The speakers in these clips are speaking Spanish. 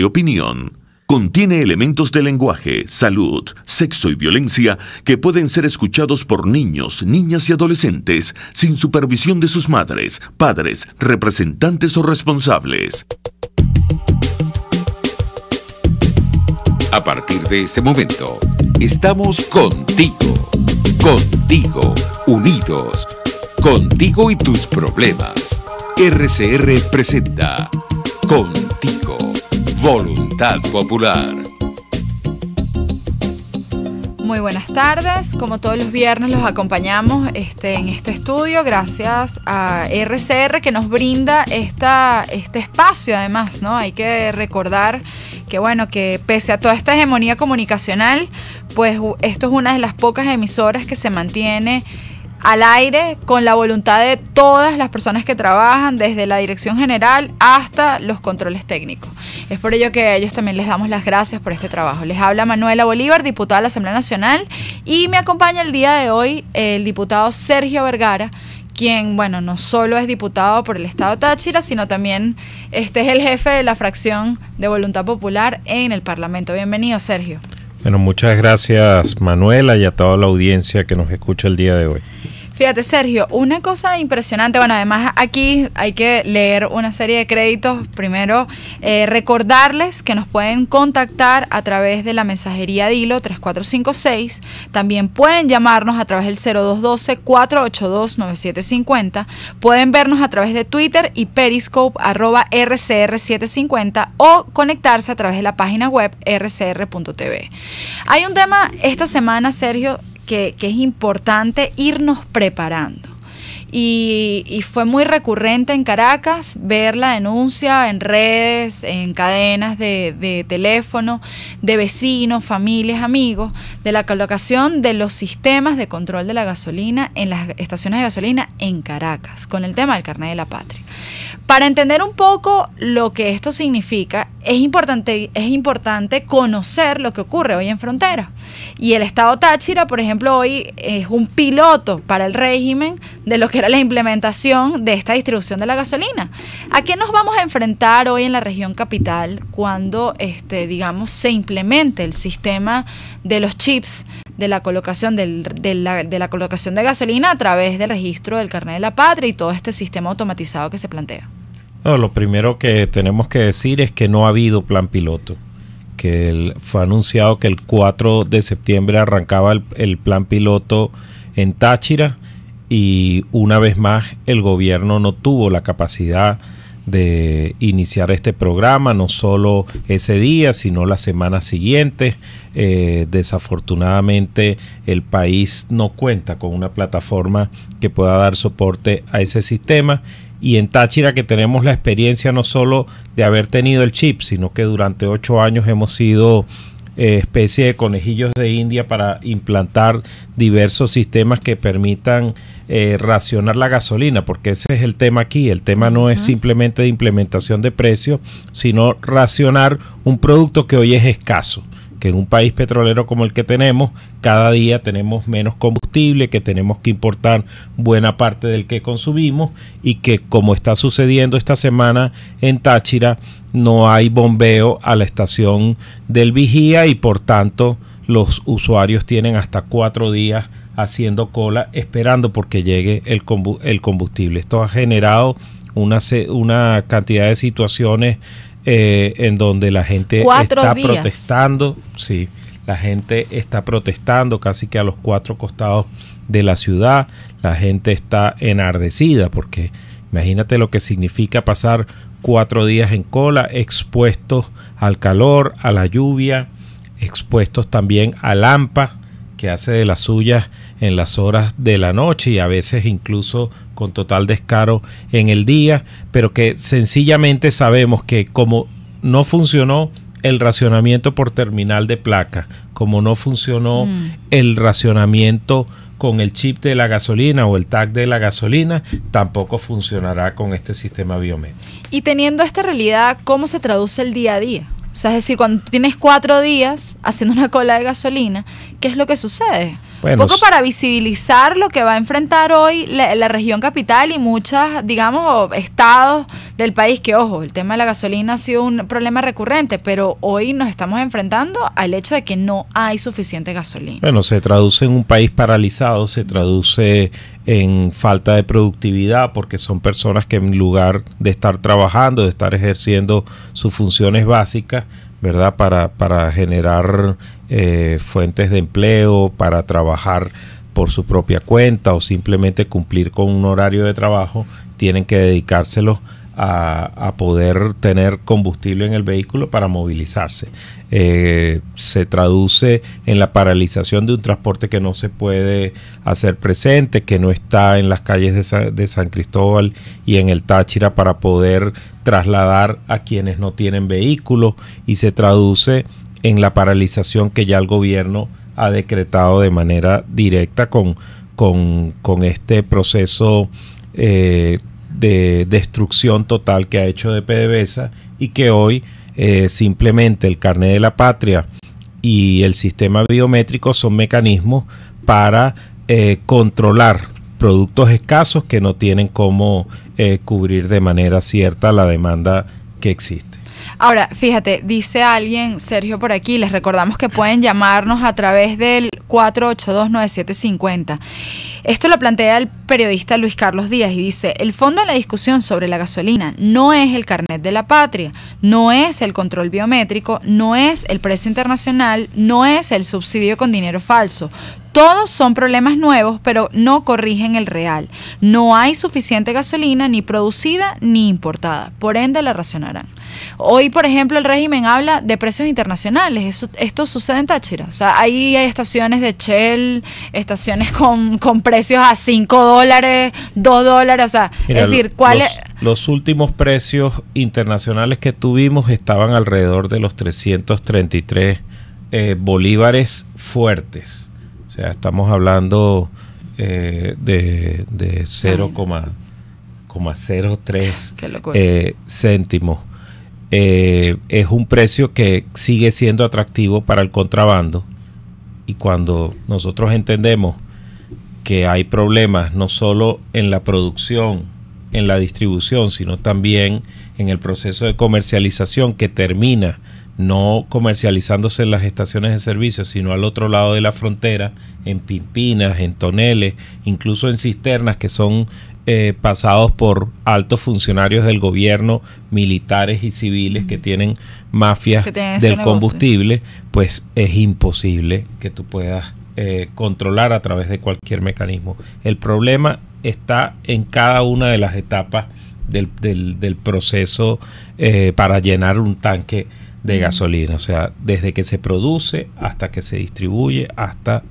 de opinión. Contiene elementos de lenguaje, salud, sexo y violencia que pueden ser escuchados por niños, niñas y adolescentes sin supervisión de sus madres, padres, representantes o responsables. A partir de este momento, estamos contigo, unidos, contigo y tus problemas. RCR presenta Contigo, Voluntad Popular. Muy buenas tardes, como todos los viernes los acompañamos en este estudio, gracias a RCR que nos brinda este espacio además, ¿no? Hay que recordar que bueno, que pese a toda esta hegemonía comunicacional, pues esto es una de las pocas emisoras que se mantiene al aire con la voluntad de todas las personas que trabajan, desde la dirección general hasta los controles técnicos. Es por ello que a ellos también les damos las gracias por este trabajo. Les habla Manuela Bolívar, diputada de la Asamblea Nacional, y me acompaña el día de hoy el diputado Sergio Vergara, quien, bueno, no solo es diputado por el Estado Táchira, sino también es el jefe de la fracción de Voluntad Popular en el Parlamento. Bienvenido, Sergio. Bueno, muchas gracias, Manuela, y a toda la audiencia que nos escucha el día de hoy. Fíjate, Sergio, una cosa impresionante, bueno, además aquí hay que leer una serie de créditos. Primero, recordarles que nos pueden contactar a través de la mensajería DILO 3456. También pueden llamarnos a través del 0212-482-9750. Pueden vernos a través de Twitter y Periscope @RCR750 o conectarse a través de la página web rcr.tv. Hay un tema esta semana, Sergio, que es importante irnos preparando. Y fue muy recurrente en Caracas ver la denuncia en redes, en cadenas de teléfono, de vecinos, familias, amigos, de la colocación de los sistemas de control de la gasolina en las estaciones de gasolina en Caracas, con el tema del carnet de la patria. Para entender un poco lo que esto significa, es importante conocer lo que ocurre hoy en frontera. Y el Estado Táchira, por ejemplo, hoy es un piloto para el régimen de lo que era la implementación de esta distribución de la gasolina. ¿A qué nos vamos a enfrentar hoy en la región capital cuando, se implemente el sistema de los chips de la colocación de la colocación de gasolina a través del registro del carnet de la patria y todo este sistema automatizado que se plantea? No, lo primero que tenemos que decir es que no ha habido plan piloto, que fue anunciado que el 4 de septiembre arrancaba el plan piloto en Táchira, y una vez más el gobierno no tuvo la capacidad de iniciar este programa, no solo ese día, sino las semanas siguientes. Desafortunadamente el país no cuenta con una plataforma que pueda dar soporte a ese sistema, y en Táchira, que tenemos la experiencia no solo de haber tenido el chip, sino que durante 8 años hemos sido especie de conejillos de India para implantar diversos sistemas que permitan racionar la gasolina, porque ese es el tema aquí. El tema no es simplemente de implementación de precios, sino racionar un producto que hoy es escaso, que en un país petrolero como el que tenemos, cada día tenemos menos combustible, que tenemos que importar buena parte del que consumimos, y que, como está sucediendo esta semana en Táchira, no hay bombeo a la estación del Vigía, y por tanto los usuarios tienen hasta 4 días haciendo cola esperando porque llegue el combustible. Esto ha generado una cantidad de situaciones en donde la gente está protestando. Sí, la gente está protestando casi que a los 4 costados de la ciudad. La gente está enardecida porque imagínate lo que significa pasar 4 días en cola, expuestos al calor, a la lluvia, expuestos también al AMPA, que hace de las suyas en las horas de la noche y a veces incluso con total descaro en el día, pero que sencillamente sabemos que como no funcionó el racionamiento por terminal de placa, como no funcionó el racionamiento con el chip de la gasolina o el tag de la gasolina, tampoco funcionará con este sistema biométrico. Y teniendo esta realidad, ¿cómo se traduce el día a día? O sea, es decir, cuando tienes 4 días haciendo una cola de gasolina, ¿qué es lo que sucede? Bueno, un poco para visibilizar lo que va a enfrentar hoy la región capital y muchas, digamos, estados del país, que ojo, el tema de la gasolina ha sido un problema recurrente, pero hoy nos estamos enfrentando al hecho de que no hay suficiente gasolina. Bueno, se traduce en un país paralizado, se traduce en falta de productividad, porque son personas que en lugar de estar trabajando, de estar ejerciendo sus funciones básicas, ¿verdad? Para generar fuentes de empleo, para trabajar por su propia cuenta o simplemente cumplir con un horario de trabajo, tienen que dedicárselos a poder tener combustible en el vehículo para movilizarse. Se traduce en la paralización de un transporte que no se puede hacer presente, que no está en las calles de San Cristóbal y en el Táchira para poder trasladar a quienes no tienen vehículos, y se traduce en la paralización que ya el gobierno ha decretado de manera directa con este proceso de destrucción total que ha hecho de PDVSA, y que hoy simplemente el carnet de la patria y el sistema biométrico son mecanismos para controlar productos escasos que no tienen cómo cubrir de manera cierta la demanda que existe. Ahora, fíjate, dice alguien, Sergio, por aquí, les recordamos que pueden llamarnos a través del 482-9750. Esto lo plantea el periodista Luis Carlos Díaz y dice: el fondo de la discusión sobre la gasolina no es el carnet de la patria, no es el control biométrico, no es el precio internacional, no es el subsidio con dinero falso. Todos son problemas nuevos, pero no corrigen el real. No hay suficiente gasolina ni producida ni importada. Por ende, la racionarán. Hoy, por ejemplo, el régimen habla de precios internacionales. Esto sucede en Táchira. O sea, ahí hay estaciones de Shell, estaciones con precios a $5, $2. O sea, mira, es decir, los últimos precios internacionales que tuvimos estaban alrededor de los 333 bolívares fuertes. O sea, estamos hablando de 0,03 céntimos. Es un precio que sigue siendo atractivo para el contrabando, y cuando nosotros entendemos que hay problemas no solo en la producción, en la distribución, sino también en el proceso de comercialización, que termina no comercializándose en las estaciones de servicio, sino al otro lado de la frontera, en pimpinas, en toneles, incluso en cisternas que son pasados por altos funcionarios del gobierno, militares y civiles que tienen mafias del combustible, pues es imposible que tú puedas controlar a través de cualquier mecanismo. El problema está en cada una de las etapas del proceso para llenar un tanque de gasolina, o sea, desde que se produce hasta que se distribuye, hasta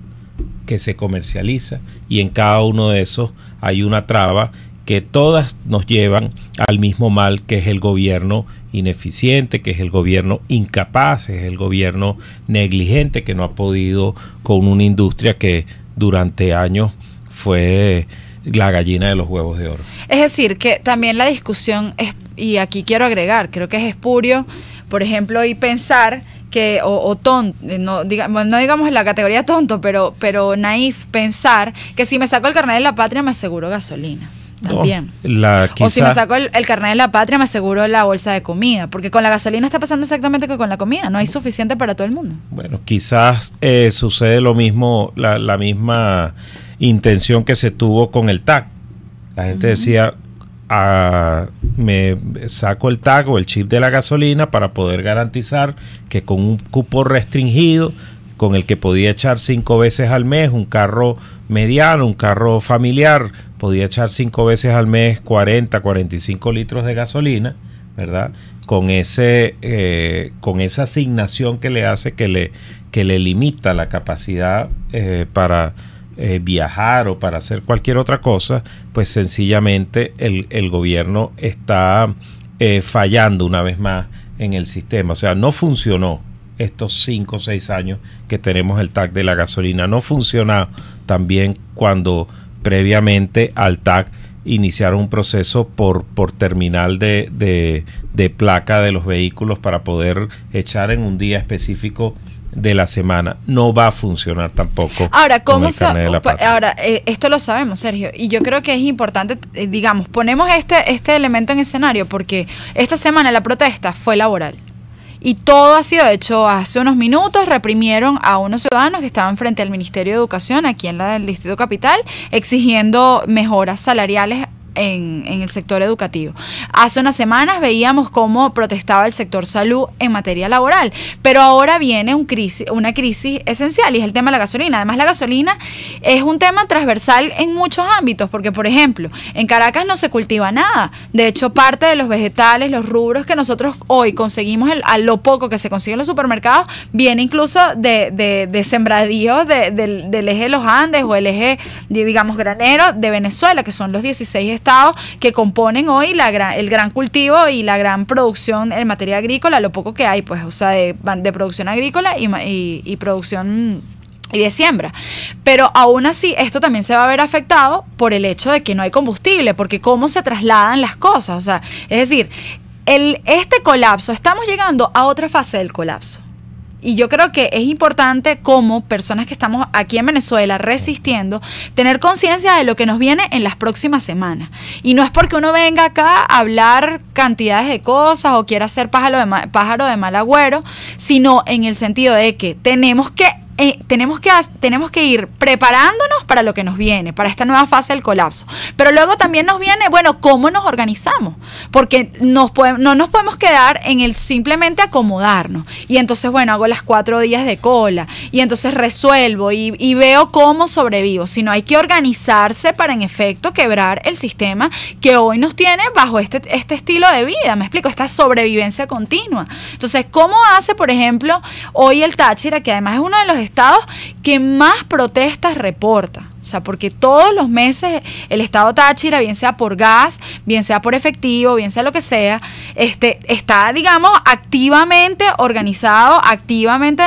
que se comercializa, y en cada uno de esos hay una traba que todas nos llevan al mismo mal, que es el gobierno ineficiente, que es el gobierno incapaz, es el gobierno negligente, que no ha podido con una industria que durante años fue la gallina de los huevos de oro. Es decir, que también la discusión es, y aquí quiero agregar, creo que es espurio, por ejemplo, y pensar que, o tonto, no digamos en la categoría tonto, pero naif, pensar que si me saco el carnet de la patria me aseguro gasolina. También. O si me saco el carnet de la patria me aseguro la bolsa de comida, porque con la gasolina está pasando exactamente que con la comida, no hay suficiente para todo el mundo. Bueno, quizás sucede lo mismo, la misma intención que se tuvo con el TAC. La gente decía, me saco el tag o el chip de la gasolina para poder garantizar que con un cupo restringido, con el que podía echar 5 veces al mes, un carro mediano, un carro familiar, podía echar 5 veces al mes 40, 45 litros de gasolina, ¿verdad? Con esa asignación que le hace, que le limita la capacidad para viajar o para hacer cualquier otra cosa, pues sencillamente el gobierno está fallando una vez más en el sistema. O sea, no funcionó estos 5 o 6 años que tenemos el TAC de la gasolina. No funciona también cuando previamente al TAC iniciaron un proceso por terminal de placa de los vehículos para poder echar en un día específico de la semana. No va a funcionar tampoco. Ahora, esto lo sabemos, Sergio, y yo creo que es importante, digamos, ponemos este elemento en escenario porque esta semana la protesta fue laboral. Y todo ha sido hecho. Hace unos minutos reprimieron a unos ciudadanos que estaban frente al Ministerio de Educación aquí en el Distrito Capital exigiendo mejoras salariales en el sector educativo. Hace unas semanas veíamos cómo protestaba el sector salud en materia laboral, pero ahora viene una crisis esencial y es el tema de la gasolina. Además, la gasolina es un tema transversal en muchos ámbitos, porque por ejemplo, en Caracas no se cultiva nada. De hecho, parte de los vegetales, los rubros que nosotros hoy conseguimos, a lo poco que se consigue en los supermercados, viene incluso de sembradíos del eje de los Andes o el eje, digamos, granero de Venezuela, que son los 16 estados que componen hoy el gran cultivo y la gran producción en materia agrícola, lo poco que hay, pues, o sea, de producción agrícola y producción y de siembra. Pero aún así, esto también se va a ver afectado por el hecho de que no hay combustible, porque cómo se trasladan las cosas, o sea, es decir, este colapso, estamos llegando a otra fase del colapso. Y yo creo que es importante, como personas que estamos aquí en Venezuela resistiendo, tener conciencia de lo que nos viene en las próximas semanas. Y no es porque uno venga acá a hablar cantidades de cosas o quiera ser pájaro de mal agüero, sino en el sentido de que tenemos que ir preparándonos para lo que nos viene, para esta nueva fase del colapso. Pero luego también nos viene, bueno, ¿cómo nos organizamos? Porque no nos podemos quedar en el simplemente acomodarnos. Y entonces, bueno, hago las 4 días de cola y entonces resuelvo y veo cómo sobrevivo. Sino hay que organizarse para, en efecto, quebrar el sistema que hoy nos tiene bajo este estilo de vida. Me explico, esta sobrevivencia continua. Entonces, ¿cómo hace, por ejemplo, hoy el Táchira, que además es uno de los estados que más protestas reporta? O sea, porque todos los meses el estado Táchira, bien sea por gas, bien sea por efectivo, bien sea lo que sea, está, digamos, activamente organizado, activamente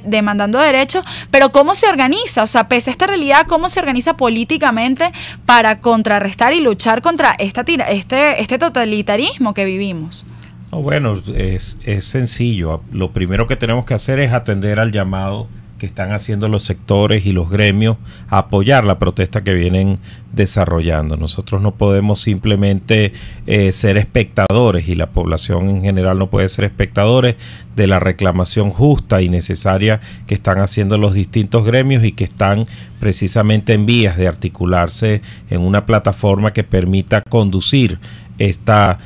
demandando derechos, pero ¿cómo se organiza? O sea, pese a esta realidad, ¿cómo se organiza políticamente para contrarrestar y luchar contra este totalitarismo que vivimos? Bueno, es sencillo. Lo primero que tenemos que hacer es atender al llamado que están haciendo los sectores y los gremios a apoyar la protesta que vienen desarrollando. Nosotros no podemos simplemente ser espectadores, y la población en general no puede ser espectadores de la reclamación justa y necesaria que están haciendo los distintos gremios y que están precisamente en vías de articularse en una plataforma que permita conducir esta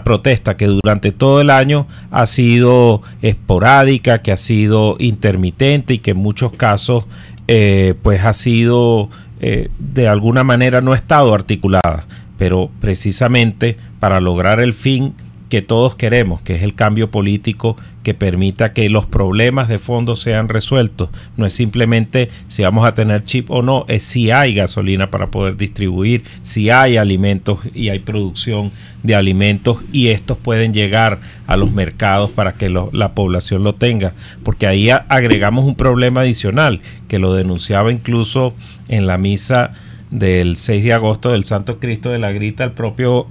protesta, que durante todo el año ha sido esporádica, que ha sido intermitente y que en muchos casos pues ha sido de alguna manera no ha estado articulada, pero precisamente para lograr el fin que todos queremos, que es el cambio político que permita que los problemas de fondo sean resueltos. No es simplemente si vamos a tener chip o no, es si hay gasolina para poder distribuir, si hay alimentos y hay producción de alimentos y estos pueden llegar a los mercados para que la población lo tenga, porque ahí agregamos un problema adicional que lo denunciaba incluso en la misa del 6 de agosto del Santo Cristo de la Grita el propio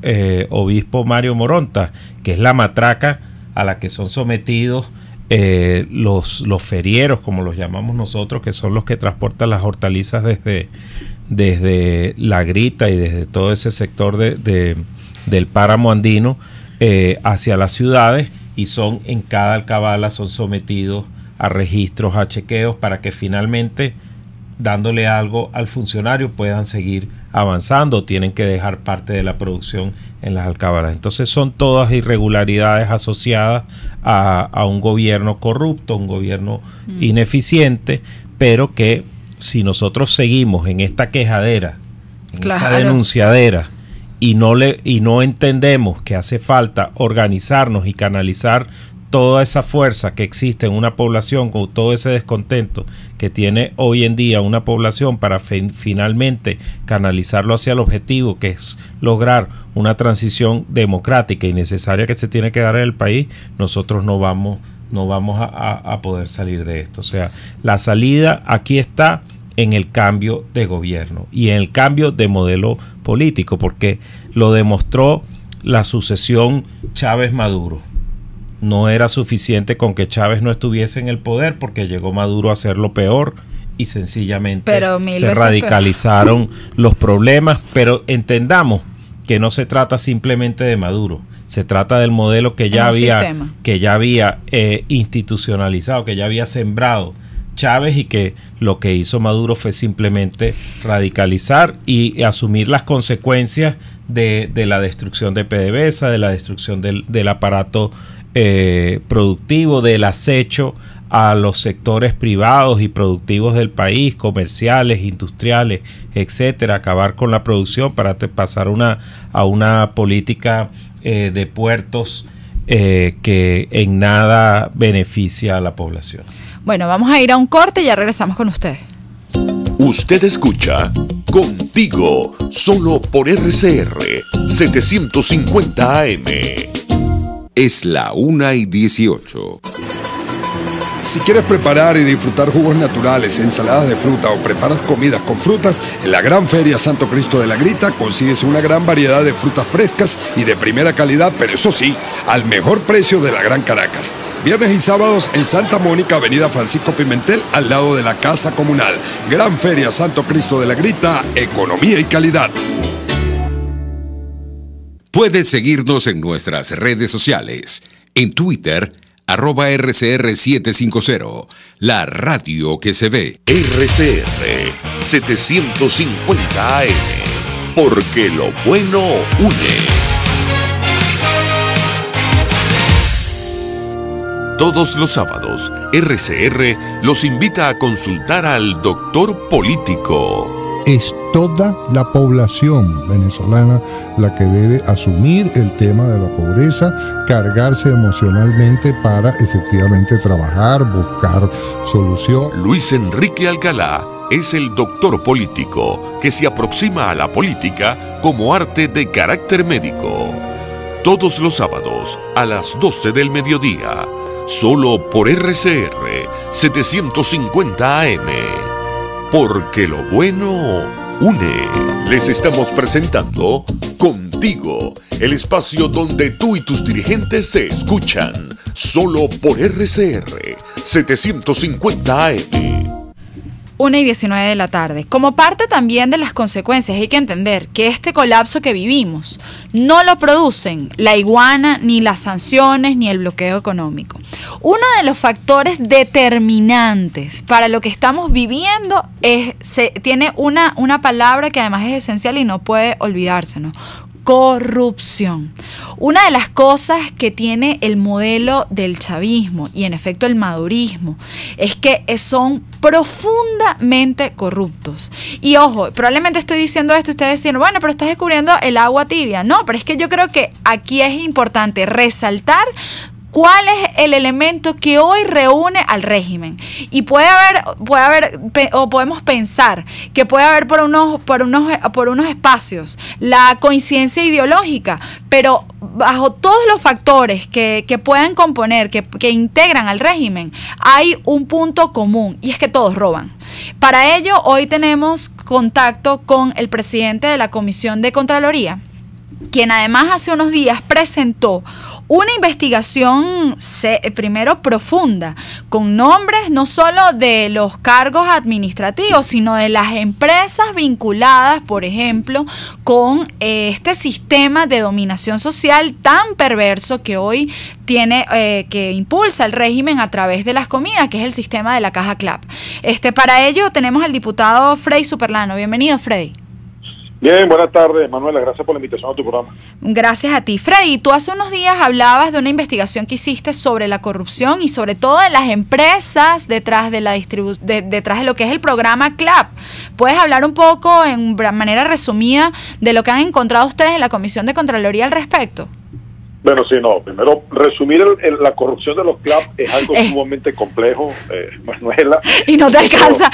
obispo Mario Moronta, que es la matraca a la que son sometidos los ferieros, como los llamamos nosotros, que son los que transportan las hortalizas desde la Grita y desde todo ese sector del páramo andino hacia las ciudades, y son en cada alcabala son sometidos a registros, a chequeos, para que finalmente, dándole algo al funcionario, puedan seguir avanzando. Tienen que dejar parte de la producción en las alcabalas. Entonces son todas irregularidades asociadas a un gobierno corrupto, un gobierno ineficiente, pero que si nosotros seguimos en esta quejadera, en esta denunciadera, y no entendemos que hace falta organizarnos y canalizar toda esa fuerza que existe en una población, con todo ese descontento que tiene hoy en día una población, para finalmente canalizarlo hacia el objetivo, que es lograr una transición democrática y necesaria que se tiene que dar en el país, nosotros no vamos a poder salir de esto. O sea, la salida aquí está en el cambio de gobierno y en el cambio de modelo político, porque lo demostró la sucesión Chávez-Maduro. No era suficiente con que Chávez no estuviese en el poder, porque llegó Maduro a hacerlo peor y sencillamente se radicalizaron los problemas. Pero entendamos que no se trata simplemente de Maduro, se trata del modelo que ya había institucionalizado, que ya había sembrado Chávez, y que lo que hizo Maduro fue simplemente radicalizar y asumir las consecuencias de la destrucción de PDVSA, de la destrucción del aparato productivo, del acecho a los sectores privados y productivos del país, comerciales, industriales, etcétera, acabar con la producción para pasar a una política de puertos que en nada beneficia a la población. Bueno, vamos a ir a un corte y ya regresamos con ustedes. Usted escucha Contigo, solo por RCR 750 AM. Es la 1:18. Si quieres preparar y disfrutar jugos naturales, ensaladas de fruta o preparas comidas con frutas, en la Gran Feria Santo Cristo de la Grita consigues una gran variedad de frutas frescas y de primera calidad, pero eso sí, al mejor precio de la Gran Caracas. Viernes y sábados en Santa Mónica, Avenida Francisco Pimentel, al lado de la Casa Comunal. Gran Feria Santo Cristo de la Grita, economía y calidad. Puedes seguirnos en nuestras redes sociales. En Twitter, @RCR750, la radio que se ve. RCR 750 AM, porque lo bueno une. Todos los sábados, RCR los invita a consultar al doctor político. Es toda la población venezolana la que debe asumir el tema de la pobreza, cargarse emocionalmente para efectivamente trabajar, buscar solución. Luis Enrique Alcalá es el doctor político que se aproxima a la política como arte de carácter médico. Todos los sábados a las 12 del mediodía, solo por RCR 750 AM. Porque lo bueno une. Les estamos presentando Contigo, el espacio donde tú y tus dirigentes se escuchan. Solo por RCR 750 AM. 1:19 de la tarde. Como parte también de las consecuencias, hay que entender que este colapso que vivimos no lo producen la iguana, ni las sanciones, ni el bloqueo económico. Uno de los factores determinantes para lo que estamos viviendo tiene una palabra que además es esencial y no puede olvidarse, ¿no? Corrupción. Una de las cosas que tiene el modelo del chavismo y en efecto el madurismo es que son profundamente corruptos. Y ojo, probablemente estoy diciendo esto y ustedes dicen, bueno, pero estás descubriendo el agua tibia. No, pero es que yo creo que aquí es importante resaltar ¿cuál es el elemento que hoy reúne al régimen? Y podemos pensar que puede haber por unos espacios la coincidencia ideológica, pero bajo todos los factores que puedan componer, que integran al régimen, hay un punto común, y es que todos roban. Para ello, hoy tenemos contacto con el presidente de la Comisión de Contraloría, quien además hace unos días presentó una investigación primero profunda, con nombres no solo de los cargos administrativos, sino de las empresas vinculadas, por ejemplo, con este sistema de dominación social tan perverso que hoy tiene, que impulsa el régimen a través de las comidas, que es el sistema de la caja CLAP. Para ello tenemos al diputado Freddy Superlano. Bienvenido, Freddy. Bien, buenas tardes, Manuela, gracias por la invitación a tu programa. Gracias a ti. Freddy, tú hace unos días hablabas de una investigación que hiciste sobre la corrupción y sobre todo de las empresas detrás de detrás de lo que es el programa CLAP. ¿Puedes hablar un poco, en manera resumida, de lo que han encontrado ustedes en la Comisión de Contraloría al respecto? Bueno, sí, no. Primero, resumir la corrupción de los CLAP es algo sumamente complejo, Manuela. Y no te alcanza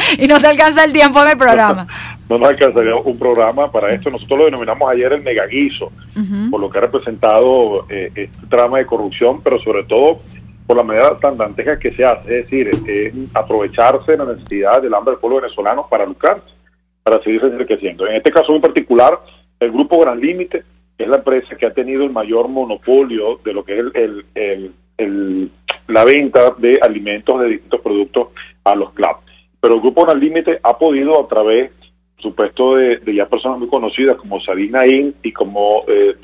el tiempo en el programa. No nos alcanzaría un programa para esto. Nosotros lo denominamos ayer el megaguiso, por lo que ha representado este trama de corrupción, pero sobre todo por la manera tan dantesca que se hace, es decir, aprovecharse de la necesidad del hambre del pueblo venezolano para lucrarse, para seguirse enriqueciendo. En este caso en particular, el Grupo Gran Límite es la empresa que ha tenido el mayor monopolio de lo que es la venta de alimentos, de distintos productos a los clubs. Pero el Grupo Gran Límite ha podido, a través, por supuesto, de ya personas muy conocidas como Sadina Inc. y como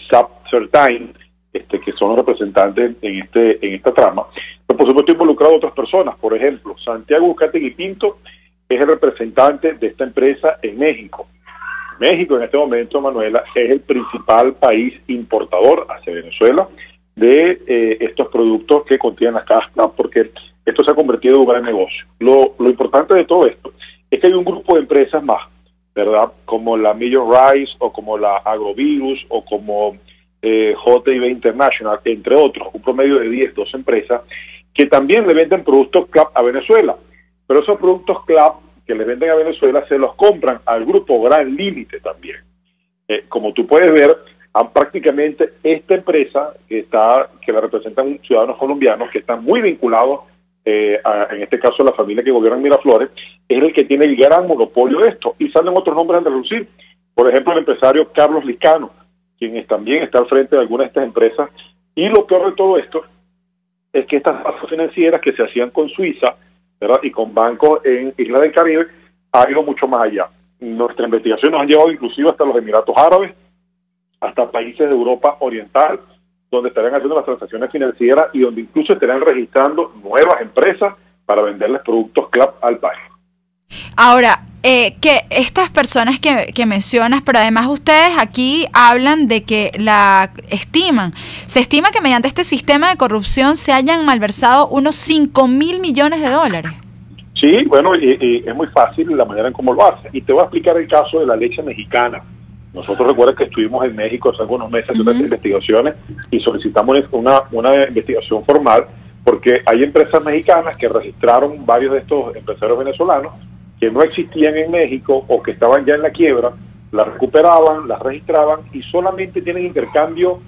SAP Certain, que son los representantes en esta trama, pero por supuesto involucrado a otras personas. Por ejemplo, Santiago Uzcategui Pinto es el representante de esta empresa en México. México en este momento, Manuela, es el principal país importador hacia Venezuela de estos productos que contienen las cajas CLAP, porque esto se ha convertido en un gran negocio. Lo importante de todo esto es que hay un grupo de empresas más, ¿verdad? Como la Major Rice, o como la Agrovirus, o como JIB International, entre otros, un promedio de 10, 12 empresas, que también le venden productos CLAP a Venezuela. Pero esos productos CLAP que le venden a Venezuela se los compran al Grupo Gran Límite también. Como tú puedes ver, prácticamente esta empresa que la representan ciudadanos colombianos que están muy vinculados, en este caso la familia que gobierna en Miraflores, es el que tiene el gran monopolio de esto. Y salen otros nombres a relucir. Por ejemplo, el empresario Carlos Licano, quien también está al frente de algunas de estas empresas. Y lo peor de todo esto es que estas tasas financieras que se hacían con Suiza, ¿verdad?, y con bancos en Islas del Caribe, ha ido mucho más allá. Nuestra investigación nos ha llevado inclusive hasta los Emiratos Árabes, hasta países de Europa Oriental, donde estarán haciendo las transacciones financieras y donde incluso estarán registrando nuevas empresas para venderles productos CLAP al país. Ahora, que estas personas que mencionas, pero además ustedes aquí hablan de que se estima que mediante este sistema de corrupción se hayan malversado unos 5.000 millones de dólares. Sí, bueno, y es muy fácil la manera en cómo lo hace. Y te voy a explicar el caso de la leche mexicana. Nosotros recuerda que estuvimos en México hace algunos meses de investigaciones y solicitamos una investigación formal porque hay empresas mexicanas que registraron varios de estos empresarios venezolanos que no existían en México o que estaban ya en la quiebra, las recuperaban, las registraban y solamente tienen intercambio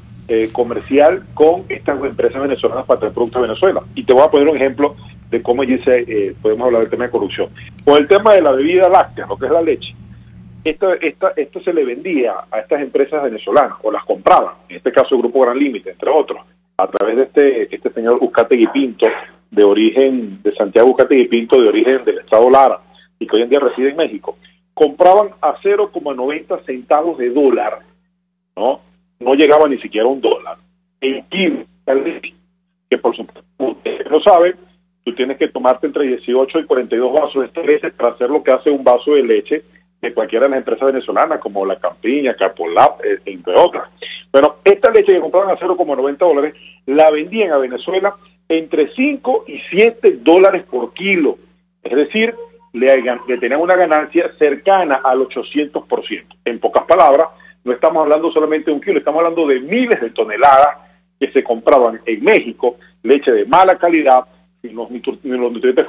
comercial con estas empresas venezolanas para traer productos a Venezuela. Y te voy a poner un ejemplo de cómo podemos hablar del tema de corrupción. Con el tema de la bebida láctea, lo que es la leche, esto se le vendía a estas empresas venezolanas o las compraban, en este caso el Grupo Gran Límite, entre otros, a través de este señor Uzcategui Pinto, de Santiago Uzcategui Pinto, de origen del estado Lara, y que hoy en día reside en México. Compraban a 0,90 centavos de dólar, ¿no? No llegaba ni siquiera a $1, el kilo de leche, que por supuesto, ustedes lo saben, tú tienes que tomarte entre 18 y 42 vasos de esta leche para hacer lo que hace un vaso de leche de cualquiera de las empresas venezolanas, como La Campiña, Capolab, entre otras. Bueno, esta leche que compraban a 0,90 dólares, la vendían a Venezuela entre 5 y 7 dólares por kilo. Es decir, le tenían una ganancia cercana al 800%. En pocas palabras, no estamos hablando solamente de un kilo, estamos hablando de miles de toneladas que se compraban en México, leche de mala calidad, sin los nutrientes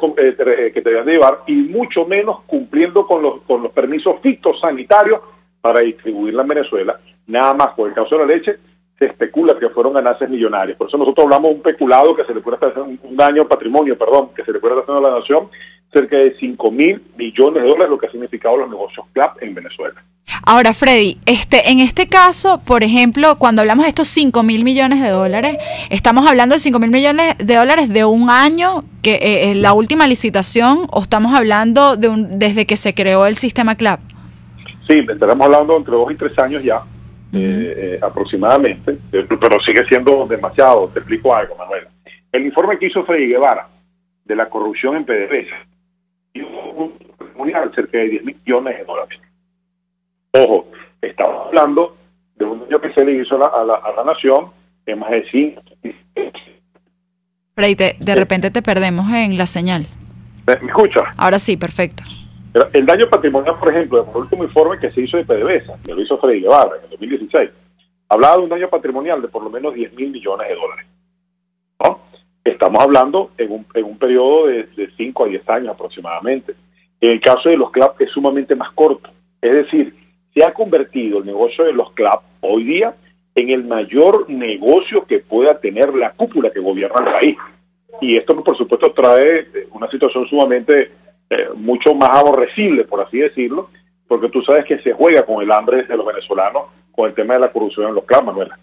que te deben llevar, y mucho menos cumpliendo con los permisos fitosanitarios para distribuirla en Venezuela. Nada más, por el caso de la leche, se especula que fueron ganancias millonarias. Por eso nosotros hablamos de un peculado que se le puede estar haciendo un daño al patrimonio, que se le puede estar haciendo a la nación, cerca de 5.000 millones de dólares, lo que ha significado los negocios CLAP en Venezuela. Ahora, Freddy, en este caso, por ejemplo, cuando hablamos de estos 5.000 millones de dólares, estamos hablando de 5.000 millones de dólares de un año, que la última licitación, o estamos hablando desde que se creó el sistema CLAP. Sí, estaremos hablando entre 2 y 3 años ya, aproximadamente, pero sigue siendo demasiado. Te explico algo, Manuela. El informe que hizo Freddy Guevara de la corrupción en PDVSA, cerca de 10.000 millones de dólares. Ojo, estamos hablando de un daño que se le hizo a la nación en más de 5. Freddy, de repente te perdemos en la señal. ¿Me escuchas? Ahora sí, perfecto. El daño patrimonial, por ejemplo, el último informe que se hizo de PDVSA, que lo hizo Freddy Guevara en el 2016, hablaba de un daño patrimonial de por lo menos 10.000 millones de dólares. ¿No? Estamos hablando en un periodo de 5 a 10 años aproximadamente. En el caso de los CLAP es sumamente más corto. Es decir, se ha convertido el negocio de los CLAP hoy día en el mayor negocio que pueda tener la cúpula que gobierna el país. Y esto, por supuesto, trae una situación sumamente mucho más aborrecible, por así decirlo, porque tú sabes que se juega con el hambre de los venezolanos con el tema de la corrupción en los CLAP, Manuela.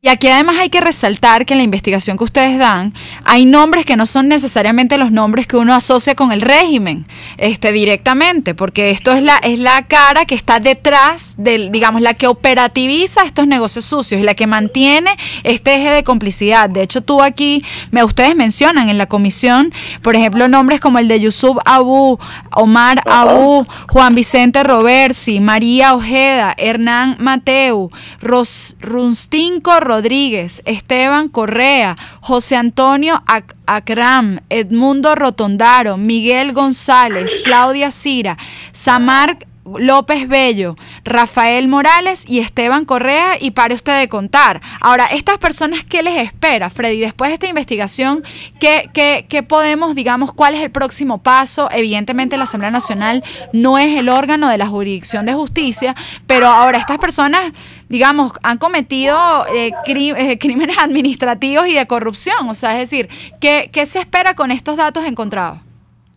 Y aquí además hay que resaltar que en la investigación que ustedes dan hay nombres que no son necesariamente los nombres que uno asocia con el régimen directamente, porque esto es la cara que está detrás del, digamos, la que operativiza estos negocios sucios y la que mantiene este eje de complicidad. De hecho, tú aquí, ustedes mencionan en la comisión, por ejemplo, nombres como el de Yusuf Abu, Omar Abu, Juan Vicente Roversi, María Ojeda, Hernán Mateu, Runstinco Rodríguez, Esteban Correa, José Antonio Akram, Edmundo Rotondaro, Miguel González, Claudia Cira, Samar López Bello, Rafael Morales y Esteban Correa, y pare usted de contar. Ahora, estas personas, ¿qué les espera, Freddy? Después de esta investigación, ¿qué podemos, digamos, cuál es el próximo paso? Evidentemente la Asamblea Nacional no es el órgano de la jurisdicción de justicia, pero ahora estas personas, digamos, han cometido crímenes administrativos y de corrupción. O sea, es decir, ¿qué se espera con estos datos encontrados?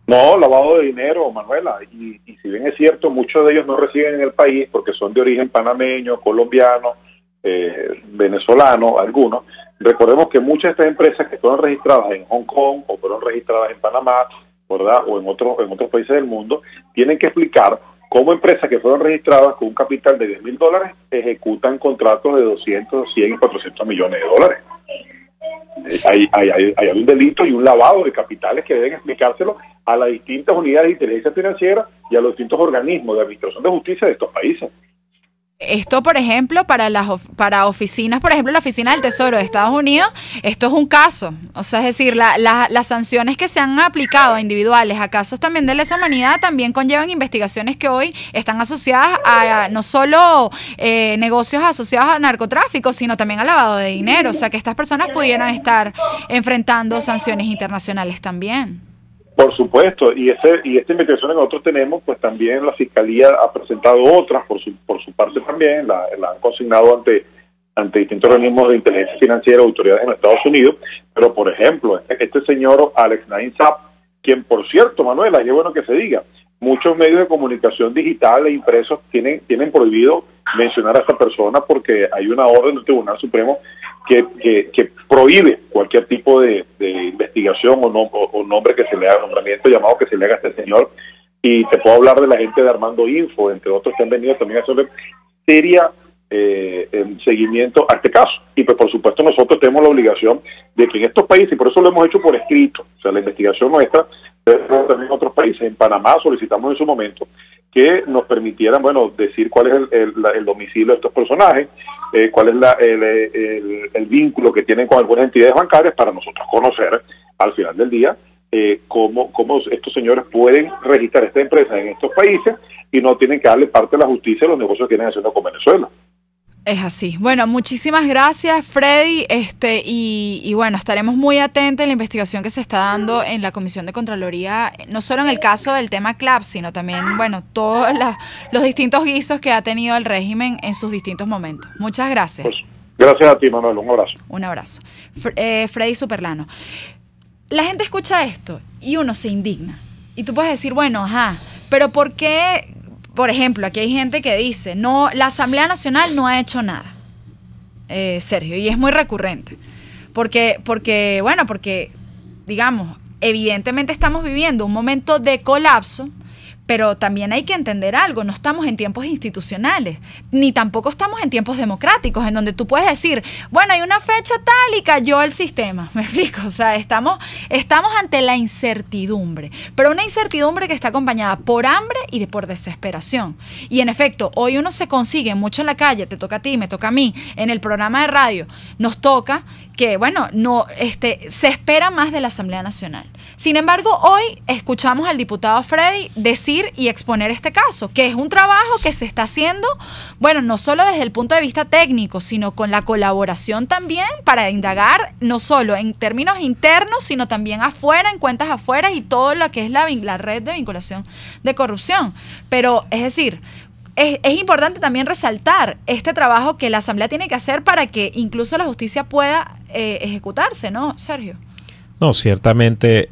No, lavado de dinero, Manuela, y si bien es cierto, muchos de ellos no residen en el país porque son de origen panameño, colombiano, venezolano, algunos. Recordemos que muchas de estas empresas que fueron registradas en Hong Kong o fueron registradas en Panamá, ¿verdad?, o en otros países del mundo, tienen que explicar cómo empresas que fueron registradas con un capital de $10,000 ejecutan contratos de 200, 100 y 400 millones de dólares. Hay un delito y un lavado de capitales que deben explicárselo a las distintas unidades de inteligencia financiera y a los distintos organismos de administración de justicia de estos países. Esto, por ejemplo, para oficinas, por ejemplo, la Oficina del Tesoro de Estados Unidos, esto es un caso. O sea, es decir, las sanciones que se han aplicado a individuales, a casos también de lesa humanidad, también conllevan investigaciones que hoy están asociadas a no solo negocios asociados al narcotráfico, sino también al lavado de dinero. O sea, que estas personas pudieran estar enfrentando sanciones internacionales también. Por supuesto, y esta investigación que nosotros tenemos, pues también la Fiscalía ha presentado otras por su parte también, la han consignado ante distintos organismos de inteligencia financiera, autoridades en Estados Unidos, pero por ejemplo, este señor Alex Naim Saab, quien por cierto, Manuela, y es bueno que se diga, muchos medios de comunicación digital e impresos tienen prohibido mencionar a esta persona porque hay una orden del Tribunal Supremo que prohíbe cualquier tipo de investigación o nombre que se le haga, nombramiento llamado que se le haga a este señor. Y te puedo hablar de la gente de Armando Info, entre otros que han venido también a hacerle seria seguimiento a este caso. Y pues por supuesto nosotros tenemos la obligación de que en estos países, y por eso lo hemos hecho por escrito, o sea, la investigación nuestra, pero también en otros países, en Panamá solicitamos en su momento que nos permitieran, bueno, decir cuál es el domicilio de estos personajes, cuál es el vínculo que tienen con algunas entidades bancarias para nosotros conocer al final del día cómo estos señores pueden registrar esta empresa en estos países y no tienen que darle parte de la justicia a los negocios que vienen haciendo con Venezuela. Es así. Bueno, muchísimas gracias, Freddy, y bueno, estaremos muy atentos a la investigación que se está dando en la Comisión de Contraloría, no solo en el caso del tema CLAP, sino también, bueno, todos los distintos guisos que ha tenido el régimen en sus distintos momentos. Muchas gracias. Pues, gracias a ti, Manuel. Un abrazo. Un abrazo. Freddy Superlano. La gente escucha esto y uno se indigna. Y tú puedes decir, bueno, pero ¿por qué? Por ejemplo, aquí hay gente que dice, no, la Asamblea Nacional no ha hecho nada, Sergio, y es muy recurrente, porque, digamos, evidentemente estamos viviendo un momento de colapso, pero también hay que entender algo, no estamos en tiempos institucionales, ni tampoco estamos en tiempos democráticos, en donde tú puedes decir, bueno, hay una fecha tal y cayó el sistema, ¿me explico? O sea, estamos ante la incertidumbre, pero una incertidumbre que está acompañada por hambre y por desesperación. Y en efecto, hoy uno se consigue mucho en la calle, te toca a ti, me toca a mí, en el programa de radio, nos toca que, bueno, se espera más de la Asamblea Nacional. Sin embargo, hoy escuchamos al diputado Freddy decir y exponer este caso, que es un trabajo que se está haciendo, bueno, no solo desde el punto de vista técnico, sino con la colaboración también para indagar, no solo en términos internos, sino también afuera, en cuentas afuera y todo lo que es la red de vinculación de corrupción. Pero, es decir, es importante también resaltar este trabajo que la Asamblea tiene que hacer para que incluso la justicia pueda ejecutarse, ¿no, Sergio? No, ciertamente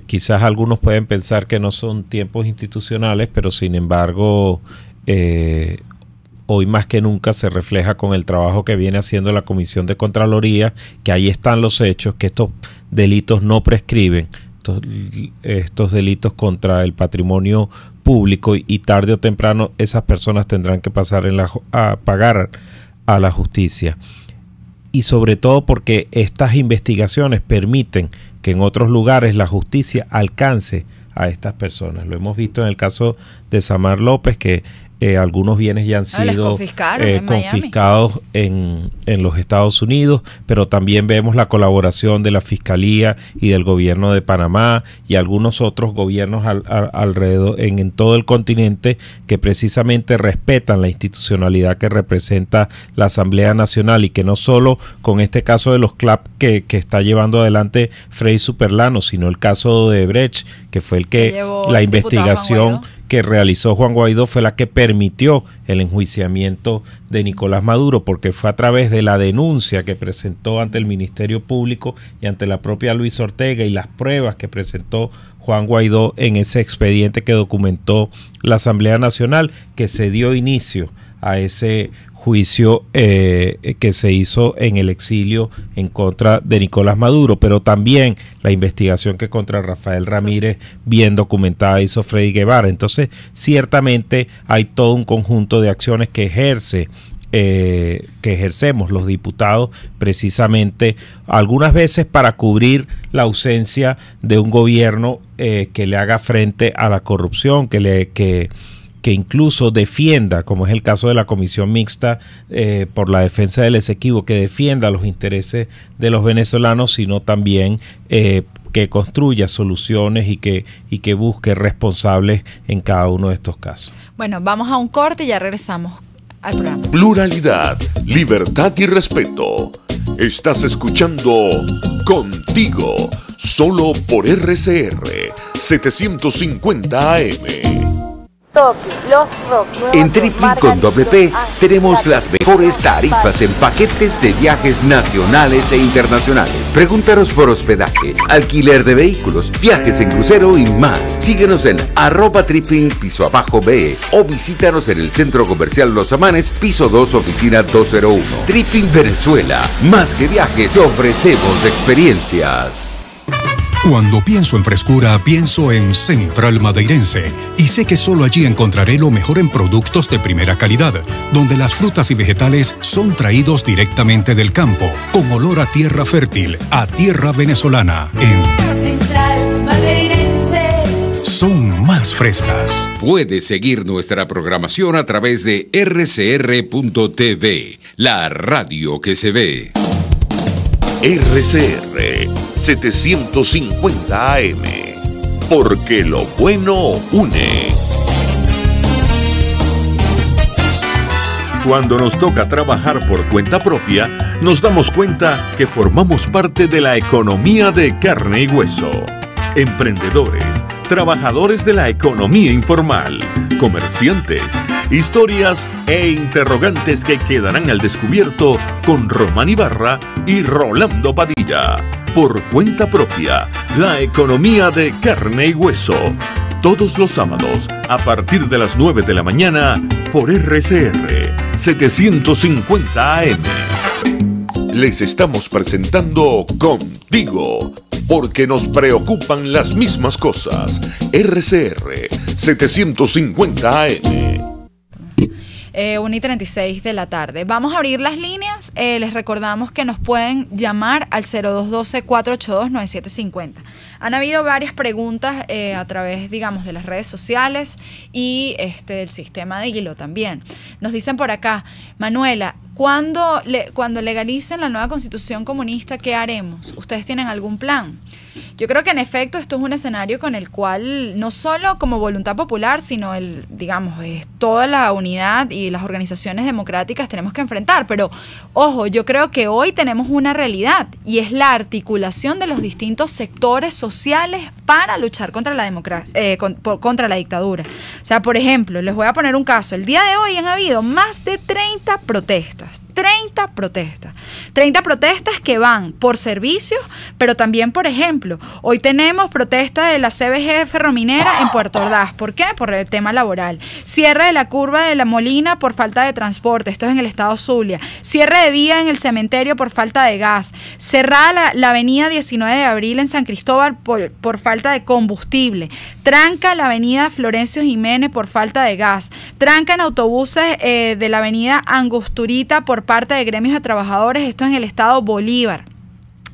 quizás algunos pueden pensar que no son tiempos institucionales, pero sin embargo hoy más que nunca se refleja con el trabajo que viene haciendo la Comisión de Contraloría, que ahí están los hechos, que estos delitos no prescriben, estos delitos contra el patrimonio público, y tarde o temprano esas personas tendrán que pasar a pagar a la justicia. Y sobre todo porque estas investigaciones permiten que en otros lugares la justicia alcance a estas personas. Lo hemos visto en el caso de Samar López, que algunos bienes ya han sido confiscados en los Estados Unidos, pero también vemos la colaboración de la Fiscalía y del gobierno de Panamá y algunos otros gobiernos alrededor en todo el continente, que precisamente respetan la institucionalidad que representa la Asamblea Nacional, y que no solo con este caso de los CLAP que está llevando adelante Frei Superlano, sino el caso de Brecht, que fue el que la investigación que realizó Juan Guaidó fue la que permitió el enjuiciamiento de Nicolás Maduro, porque fue a través de la denuncia que presentó ante el Ministerio Público y ante la propia Luis Ortega, y las pruebas que presentó Juan Guaidó en ese expediente que documentó la Asamblea Nacional, que se dio inicio a ese juicio que se hizo en el exilio en contra de Nicolás Maduro, pero también la investigación que contra Rafael Ramírez, bien documentada, hizo Freddy Guevara. Entonces, ciertamente hay todo un conjunto de acciones que ejercemos los diputados, precisamente algunas veces para cubrir la ausencia de un gobierno que le haga frente a la corrupción, que incluso defienda, como es el caso de la Comisión Mixta por la Defensa del Esequibo, que defienda los intereses de los venezolanos, sino también que construya soluciones y que busque responsables en cada uno de estos casos. Bueno, vamos a un corte y ya regresamos al programa. Pluralidad, libertad y respeto. Estás escuchando Contigo, solo por RCR 750 AM. Los Rock, en Tripling con WP tenemos las mejores tarifas en paquetes de viajes nacionales e internacionales. Pregúntanos por hospedaje, alquiler de vehículos, viajes en crucero y más. Síguenos en @Tripling_BE o visítanos en el Centro Comercial Los Amanes, piso 2, oficina 201. Tripling Venezuela, más que viajes, ofrecemos experiencias. Cuando pienso en frescura, pienso en Central Madeirense. Y sé que solo allí encontraré lo mejor en productos de primera calidad, donde las frutas y vegetales son traídos directamente del campo, con olor a tierra fértil, a tierra venezolana. En Central Madeirense son más frescas. Puedes seguir nuestra programación a través de rcr.tv, la radio que se ve. RCR 750 AM, porque lo bueno une. Cuando nos toca trabajar por cuenta propia, nos damos cuenta que formamos parte de la economía de carne y hueso. Emprendedores, trabajadores de la economía informal, comerciantes, historias e interrogantes que quedarán al descubierto con Román Ibarra y Rolando Padilla. Por cuenta propia, la economía de carne y hueso. Todos los sábados, a partir de las 9 de la mañana, por RCR 750 AM. Les estamos presentando Contigo, porque nos preocupan las mismas cosas. RCR 750 AM. 1:36 de la tarde. Vamos a abrir las líneas. Les recordamos que nos pueden llamar al 0212-482-9750. Han habido varias preguntas a través, digamos, de las redes sociales y del sistema de Hilo también. Nos dicen por acá, Manuela, cuando legalicen la nueva constitución comunista, ¿qué haremos? ¿Ustedes tienen algún plan? Yo creo que en efecto esto es un escenario con el cual no solo como voluntad popular, sino toda la unidad y las organizaciones democráticas tenemos que enfrentar. Pero ojo, yo creo que hoy tenemos una realidad y es la articulación de los distintos sectores sociales para luchar contra la contra la dictadura. O sea, por ejemplo, les voy a poner un caso. El día de hoy han habido más de 30 protestas. 30 protestas. 30 protestas que van por servicios, pero también, por ejemplo, hoy tenemos protesta de la CBG Ferrominera en Puerto Ordaz. ¿Por qué? Por el tema laboral. Cierre de la curva de La Molina por falta de transporte. Esto es en el estado Zulia. Cierre de vía en el cementerio por falta de gas. Cerrada la avenida 19 de abril en San Cristóbal por falta de combustible. Tranca la avenida Florencio Jiménez por falta de gas. Trancan autobuses de la avenida Angosturita por parte de gremios de trabajadores, esto en el estado Bolívar.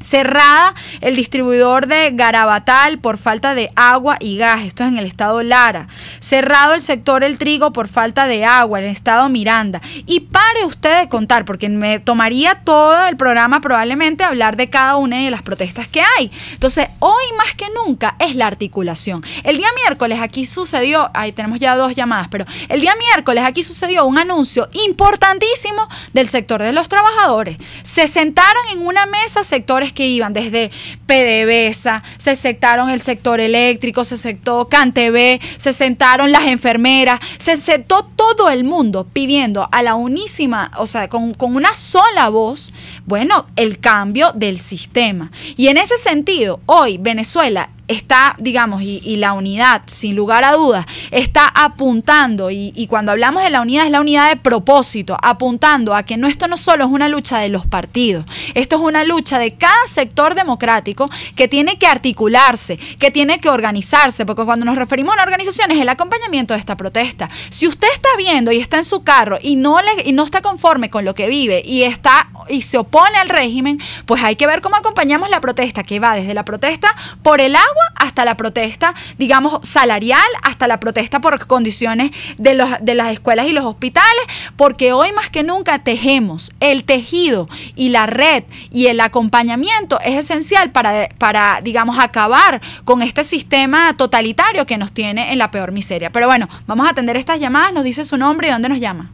Cerrada el distribuidor de Garabatal por falta de agua y gas, esto es en el estado Lara. Cerrado el sector El Trigo por falta de agua, en el estado Miranda. Y pare usted de contar, porque me tomaría todo el programa probablemente hablar de cada una de las protestas que hay. Entonces, hoy más que nunca es la articulación. El día miércoles aquí sucedió, ahí tenemos ya 2 llamadas, pero el día miércoles aquí sucedió un anuncio importantísimo del sector de los trabajadores. Se sentaron en una mesa sectores que iban desde PDVSA, se sentaron el sector eléctrico, se sentó CanTV, se sentaron las enfermeras, se sentó todo el mundo pidiendo a la unísima, o sea, con una sola voz, bueno, el cambio del sistema. Y en ese sentido, hoy Venezuela está, digamos, y la unidad, sin lugar a dudas, está apuntando, y cuando hablamos de la unidad, es la unidad de propósito, apuntando a que esto no solo es una lucha de los partidos, esto es una lucha de cada sector democrático que tiene que articularse, que tiene que organizarse, porque cuando nos referimos a una organización es el acompañamiento de esta protesta. Si usted está viendo y está en su carro y no está conforme con lo que vive y se opone al régimen, pues hay que ver cómo acompañamos la protesta, que va desde la protesta por el agua hasta la protesta, digamos, salarial, hasta la protesta por condiciones de las escuelas y los hospitales, porque hoy más que nunca tejemos el tejido y la red y el acompañamiento es esencial para digamos, acabar con este sistema totalitario que nos tiene en la peor miseria. Pero bueno, vamos a atender estas llamadas. Nos dice su nombre y dónde nos llama.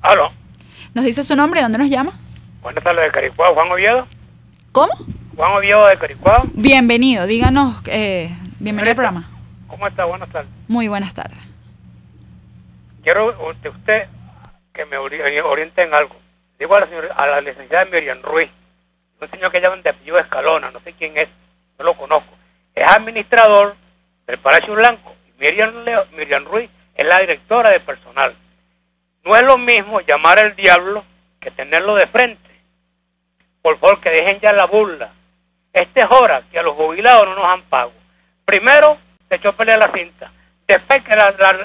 ¿Aló? Nos dice su nombre y dónde nos llama. Buenas tardes, de Caricuao, Juan Oviedo. ¿Cómo? Juan Oviedo de Caricuao. Bienvenido, díganos, bienvenido al programa. ¿Cómo está? Buenas tardes. Muy buenas tardes. Quiero de usted que me oriente en algo. Digo a la licenciada Miriam Ruiz, un señor que llaman de apellido Escalona, no sé quién es, no lo conozco. Es administrador del Palacio Blanco. Y Miriam Ruiz es la directora de personal. No es lo mismo llamar al diablo que tenerlo de frente. Por favor, que dejen ya la burla. Es hora que a los jubilados no nos han pago. Primero, se echó a pelear la cinta. Después que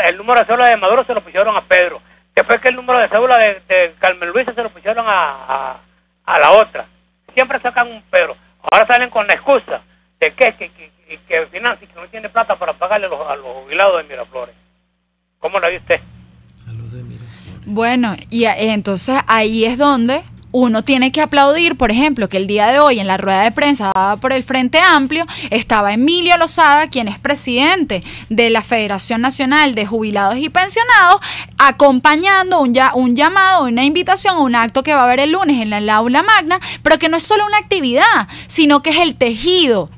el número de cédula de Maduro se lo pusieron a Pedro. Después que el número de cédula de Carmen Luisa se lo pusieron a la otra. Siempre sacan un pero. Ahora salen con la excusa de que financia y que no tiene plata para pagarle a los jubilados de Miraflores. ¿Cómo la ve usted? Bueno, y entonces ahí es donde uno tiene que aplaudir, por ejemplo, que el día de hoy en la rueda de prensa dada por el Frente Amplio estaba Emilio Lozada, quien es presidente de la Federación Nacional de Jubilados y Pensionados, acompañando un llamado, una invitación a un acto que va a haber el lunes en la aula magna, pero que no es solo una actividad, sino que es el tejido,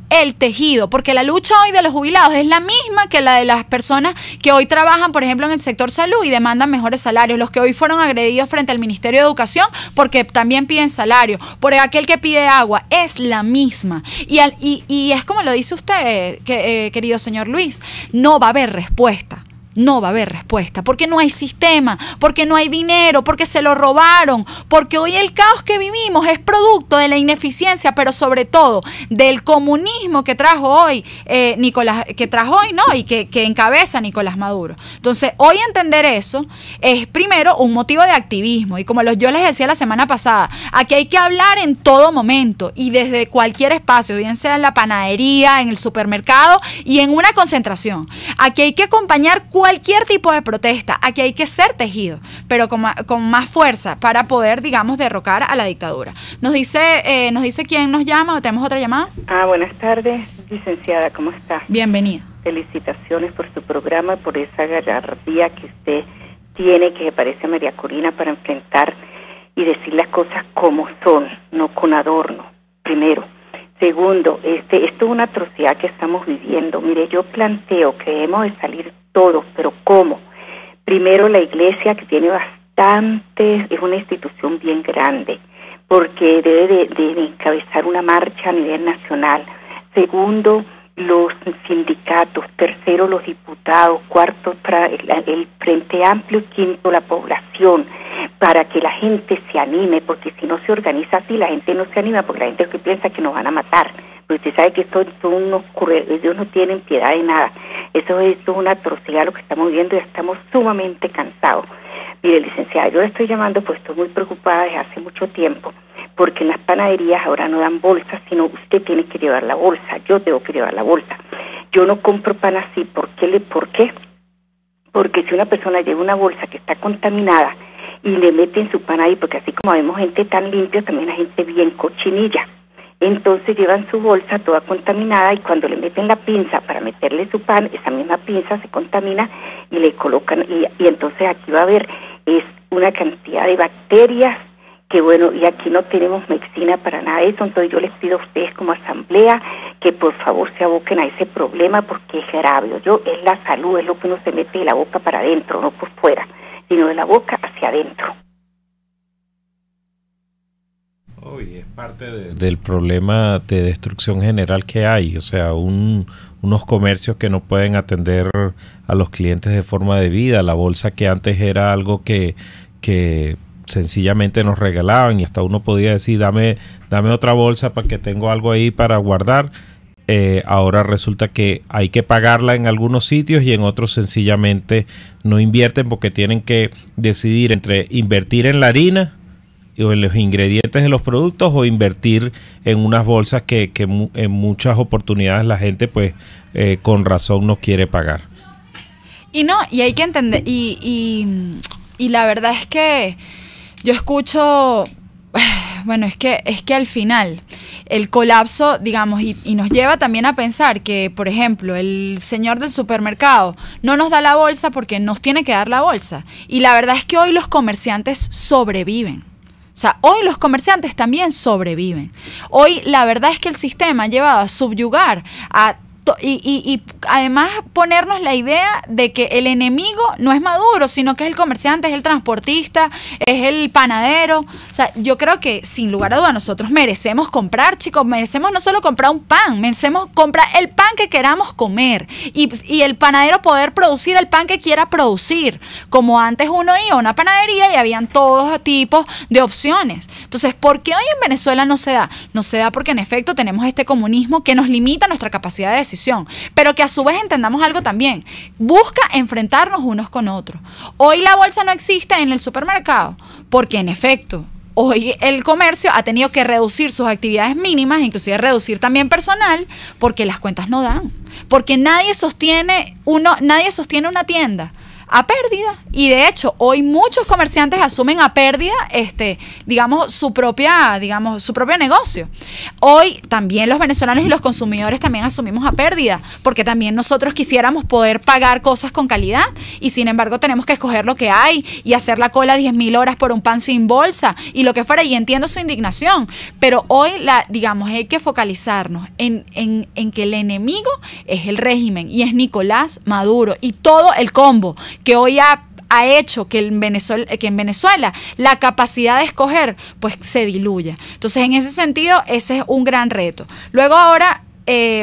porque la lucha hoy de los jubilados es la misma que la de las personas que hoy trabajan, por ejemplo, en el sector salud y demandan mejores salarios, los que hoy fueron agredidos frente al Ministerio de Educación porque también piden salario, por aquel que pide agua, es la misma. Y es como lo dice usted, querido señor Luis, no va a haber respuesta. No va a haber respuesta, porque no hay sistema, porque no hay dinero, porque se lo robaron, porque hoy el caos que vivimos es producto de la ineficiencia, pero sobre todo del comunismo que trajo hoy y que encabeza Nicolás Maduro. Entonces, hoy entender eso es primero un motivo de activismo, y como yo les decía la semana pasada, aquí hay que hablar en todo momento y desde cualquier espacio, bien sea en la panadería, en el supermercado y en una concentración. Aquí hay que acompañar cualquier tipo de protesta, aquí hay que ser tejido, pero con más fuerza para poder, digamos, derrocar a la dictadura. Nos dice quién nos llama, o tenemos otra llamada. Buenas tardes, licenciada, ¿cómo está? Bienvenida. Felicitaciones por su programa, por esa gallardía que usted tiene, que se parece a María Corina, para enfrentar y decir las cosas como son, no con adorno, primero. Segundo, esto es una atrocidad que estamos viviendo. Mire, yo planteo que debemos de salir todos, pero ¿cómo? Primero, la iglesia, que tiene importante, es una institución bien grande, porque debe de encabezar una marcha a nivel nacional. Segundo, los sindicatos. Tercero, los diputados. Cuarto, el Frente Amplio. Y quinto, la población, para que la gente se anime, porque si no se organiza así, la gente no se anima, porque la gente que piensa que nos van a matar. Pero usted sabe que estos son unos ellos no tienen piedad de nada. Eso es una atrocidad lo que estamos viendo y estamos sumamente cansados. Mire, licenciada, yo le estoy llamando pues estoy muy preocupada desde hace mucho tiempo, porque en las panaderías ahora no dan bolsas, sino usted tiene que llevar la bolsa, yo tengo que llevar la bolsa. Yo no compro pan así. ¿Por qué? Porque si una persona lleva una bolsa que está contaminada y le meten su pan ahí, porque así como vemos gente tan limpia, también hay gente bien cochinilla. Entonces llevan su bolsa toda contaminada y cuando le meten la pinza para meterle su pan, esa misma pinza se contamina y le colocan, y entonces aquí va a haber una cantidad de bacterias que bueno, y aquí no tenemos medicina para nada de eso. Entonces yo les pido a ustedes como asamblea que por favor se aboquen a ese problema, porque es grave. Es la salud, es lo que uno se mete de la boca para adentro, no por fuera, sino de la boca hacia adentro. Y es parte del problema de destrucción general que hay, o sea, unos comercios que no pueden atender a los clientes de forma debida. La bolsa que antes era algo que sencillamente nos regalaban y hasta uno podía decir dame otra bolsa para que tengo algo ahí para guardar. Ahora resulta que hay que pagarla en algunos sitios y en otros sencillamente no invierten, porque tienen que decidir entre invertir en la harina o en los ingredientes de los productos o invertir en unas bolsas que en muchas oportunidades la gente pues con razón no quiere pagar. Y hay que entender, y la verdad es que yo escucho, bueno, es que al final el colapso, digamos, y nos lleva también a pensar que, por ejemplo, el señor del supermercado no nos da la bolsa porque nos tiene que dar la bolsa. Y la verdad es que hoy los comerciantes sobreviven. O sea, hoy los comerciantes también sobreviven. Hoy la verdad es que el sistema ha llevado a subyugar y además ponernos la idea de que el enemigo no es Maduro, sino que es el comerciante, es el transportista, es el panadero. O sea, yo creo que sin lugar a dudas nosotros merecemos comprar, chicos, merecemos no solo comprar un pan, merecemos comprar el pan que queramos comer y el panadero poder producir el pan que quiera producir, como antes uno iba a una panadería y habían todos tipos de opciones. Entonces, ¿por qué hoy en Venezuela no se da? No se da porque en efecto tenemos este comunismo que nos limita nuestra capacidad de decisión, pero que a su vez entendamos algo también, busca enfrentarnos unos con otros. Hoy la bolsa no existe en el supermercado porque en efecto hoy el comercio ha tenido que reducir sus actividades mínimas, inclusive reducir también personal, porque las cuentas no dan, porque nadie sostiene una tienda a pérdida, y de hecho hoy muchos comerciantes asumen a pérdida digamos su propio negocio. Hoy también los venezolanos y los consumidores también asumimos a pérdida, porque también nosotros quisiéramos poder pagar cosas con calidad y sin embargo tenemos que escoger lo que hay y hacer la cola 10.000 horas por un pan sin bolsa y lo que fuera, y entiendo su indignación, pero hoy hay que focalizarnos en que el enemigo es el régimen y es Nicolás Maduro y todo el combo que hoy ha hecho que en Venezuela la capacidad de escoger pues se diluya. Entonces, en ese sentido, ese es un gran reto. Luego ahora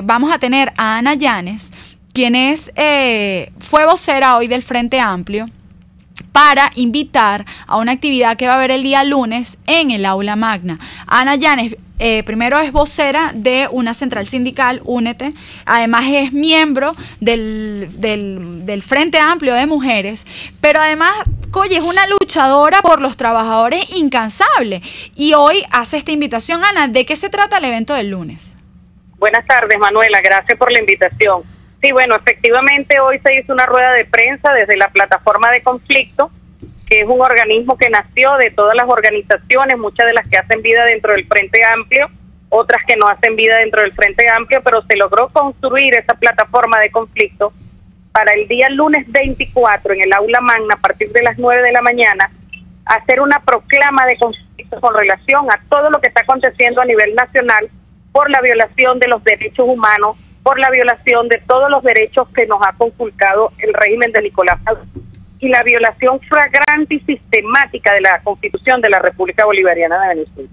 vamos a tener a Ana Llanes, quien fue vocera hoy del Frente Amplio, para invitar a una actividad que va a haber el día lunes en el Aula Magna. Ana Llanes primero es vocera de una central sindical, Únete, además es miembro del Frente Amplio de Mujeres, pero además, oye, es una luchadora por los trabajadores incansable, y hoy hace esta invitación. Ana, ¿de qué se trata el evento del lunes? Buenas tardes, Manuela, gracias por la invitación. Sí, bueno, efectivamente hoy se hizo una rueda de prensa desde la plataforma de conflicto, que es un organismo que nació de todas las organizaciones, muchas de las que hacen vida dentro del Frente Amplio, otras que no hacen vida dentro del Frente Amplio, pero se logró construir esa plataforma de conflicto para el día lunes 24 en el Aula Magna, a partir de las 9 de la mañana, hacer una proclama de conflicto con relación a todo lo que está aconteciendo a nivel nacional por la violación de los derechos humanos, por la violación de todos los derechos que nos ha conculcado el régimen de Nicolás Maduro. y la violación flagrante y sistemática de la Constitución de la República Bolivariana de Venezuela.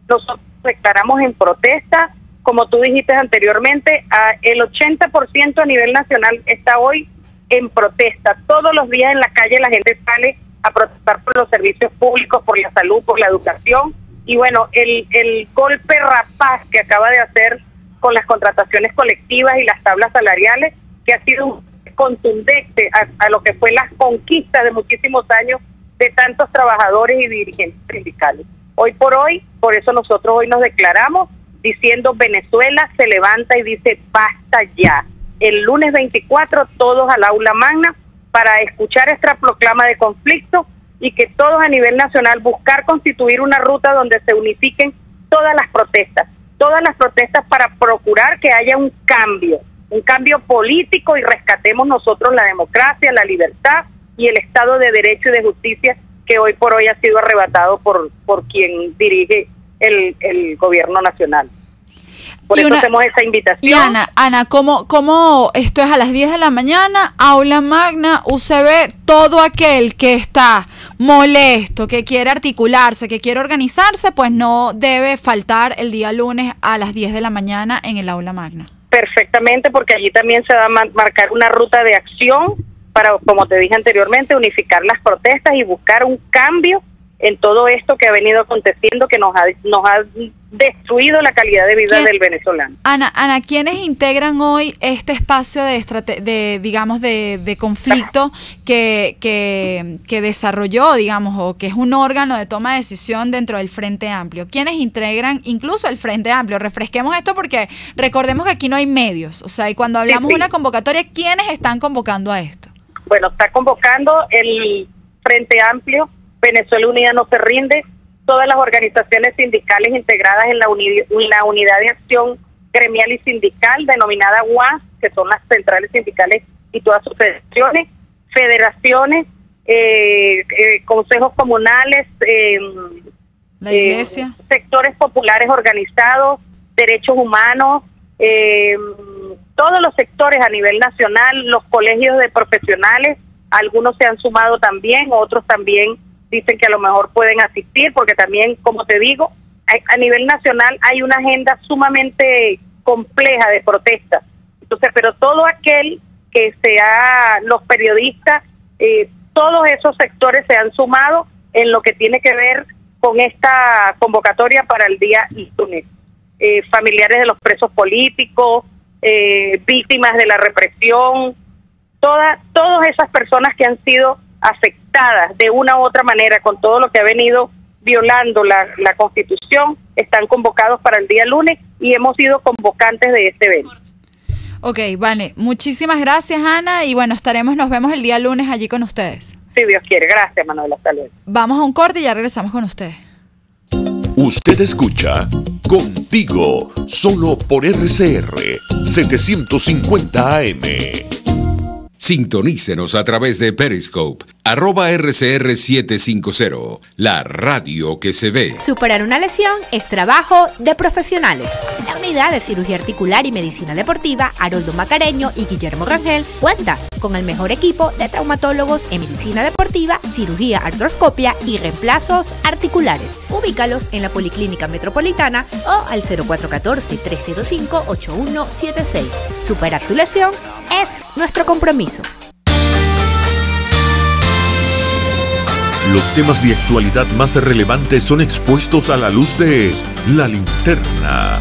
Nosotros declaramos en protesta, como tú dijiste anteriormente, el 80% a nivel nacional está hoy en protesta. Todos los días en la calle la gente sale a protestar por los servicios públicos, por la salud, por la educación. Y bueno, el golpe rapaz que acaba de hacer con las contrataciones colectivas y las tablas salariales, que ha sido contundente a lo que fue las conquistas de muchísimos años de tantos trabajadores y dirigentes sindicales. Hoy por hoy, por eso nosotros hoy nos declaramos diciendo Venezuela se levanta y dice basta ya. El lunes 24 todos al aula magna para escuchar esta proclama de conflicto y que todos a nivel nacional buscar constituir una ruta donde se unifiquen todas las protestas para procurar que haya un cambio político y rescatemos nosotros la democracia, la libertad y el Estado de Derecho y de Justicia que hoy por hoy ha sido arrebatado por quien dirige el gobierno nacional. Por eso hacemos esa invitación. Y Ana, ¿cómo esto es a las 10 de la mañana, aula magna, UCB, todo aquel que está molesto, que quiere articularse, que quiere organizarse, pues no debe faltar el día lunes a las 10 de la mañana en el aula magna? Perfectamente, porque allí también se va a marcar una ruta de acción para, como te dije anteriormente, unificar las protestas y buscar un cambio en todo esto que ha venido aconteciendo, que nos ha destruido la calidad de vida del venezolano. Ana, ¿quiénes integran hoy este espacio de conflicto que desarrolló, digamos, o que es un órgano de toma de decisión dentro del Frente Amplio? ¿Quiénes integran incluso el Frente Amplio? Refresquemos esto porque recordemos que aquí no hay medios, o sea, y cuando hablamos de una convocatoria, ¿quiénes están convocando a esto? Bueno, está convocando el Frente Amplio, Venezuela Unida No Se Rinde, todas las organizaciones sindicales integradas en la unidad de acción gremial y sindical denominada UAS, que son las centrales sindicales y todas sus federaciones, consejos comunales, la iglesia, sectores populares organizados, derechos humanos, todos los sectores a nivel nacional, los colegios de profesionales, algunos se han sumado también, otros también dicen que a lo mejor pueden asistir, porque también, como te digo, a nivel nacional hay una agenda sumamente compleja de protestas. Entonces, pero todo aquel que sea, los periodistas, todos esos sectores se han sumado en lo que tiene que ver con esta convocatoria para el día lunes. Familiares de los presos políticos, víctimas de la represión, todas esas personas que han sido afectadas de una u otra manera con todo lo que ha venido violando la Constitución, están convocados para el día lunes y hemos sido convocantes de este evento. Ok, vale. Muchísimas gracias, Ana, y bueno, nos vemos el día lunes allí con ustedes. Si Dios quiere. Gracias, Manuela. Hasta luego. Vamos a un corte y ya regresamos con ustedes. Usted escucha Contigo, solo por RCR 750 AM. Sintonícenos a través de Periscope, @RCR750, la radio que se ve. Superar una lesión es trabajo de profesionales. La unidad de cirugía articular y medicina deportiva Haroldo Macareño y Guillermo Rangel cuenta con el mejor equipo de traumatólogos en medicina deportiva, cirugía artroscopia y reemplazos articulares. Ubícalos en la Policlínica Metropolitana o al 0414-305-8176. Superar tu lesión es nuestro compromiso. Los temas de actualidad más relevantes son expuestos a la luz de La Linterna.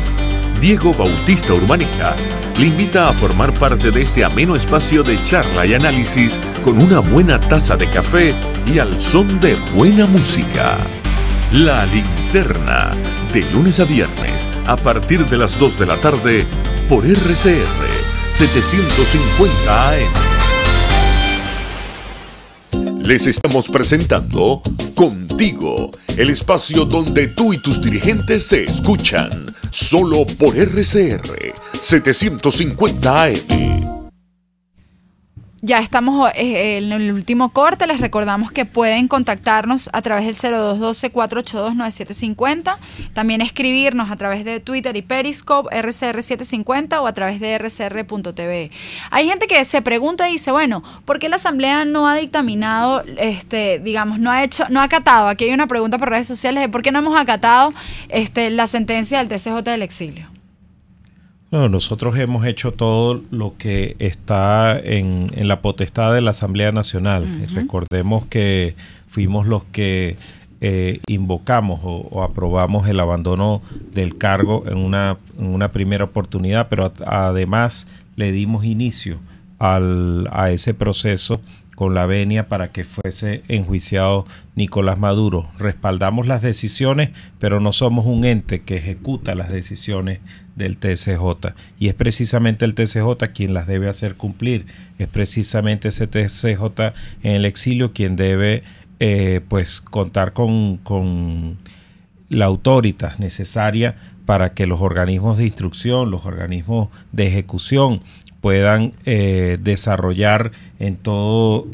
Diego Bautista Urbaneja le invita a formar parte de este ameno espacio de charla y análisis con una buena taza de café y al son de buena música. La Linterna, de lunes a viernes, a partir de las 2 de la tarde, por RCR 750 AM. Les estamos presentando Contigo, el espacio donde tú y tus dirigentes se escuchan, solo por RCR 750 AM. Ya estamos en el último corte. Les recordamos que pueden contactarnos a través del 0212-482-9750. También escribirnos a través de Twitter y Periscope, RCR750 o a través de rcr.tv. Hay gente que se pregunta y dice, bueno, ¿por qué la Asamblea no ha dictaminado, digamos, no ha acatado? Aquí hay una pregunta por redes sociales de por qué no hemos acatado la sentencia del TCJ del exilio. No, nosotros hemos hecho todo lo que está en la potestad de la Asamblea Nacional. Recordemos que fuimos los que invocamos o aprobamos el abandono del cargo en una primera oportunidad, pero además le dimos inicio a ese proceso con la venia para que fuese enjuiciado Nicolás Maduro. Respaldamos las decisiones, pero no somos un ente que ejecuta las decisiones del TCJ, y es precisamente el TCJ quien las debe hacer cumplir. Es precisamente ese TCJ en el exilio quien debe pues contar con la autoridad necesaria para que los organismos de instrucción, los organismos de ejecución puedan desarrollar en todo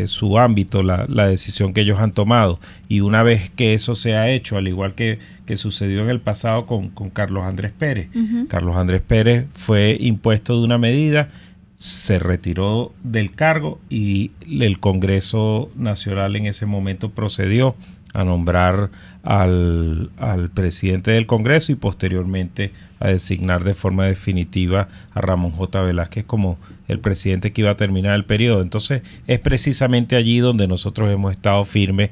su ámbito la decisión que ellos han tomado. Y una vez que eso se ha hecho, al igual que sucedió en el pasado con Carlos Andrés Pérez. Carlos Andrés Pérez fue impuesto de una medida, se retiró del cargo y el Congreso Nacional en ese momento procedió a nombrar al presidente del Congreso y posteriormente a designar de forma definitiva a Ramón J. Velázquez como el presidente que iba a terminar el periodo. Entonces es precisamente allí donde nosotros hemos estado firmes,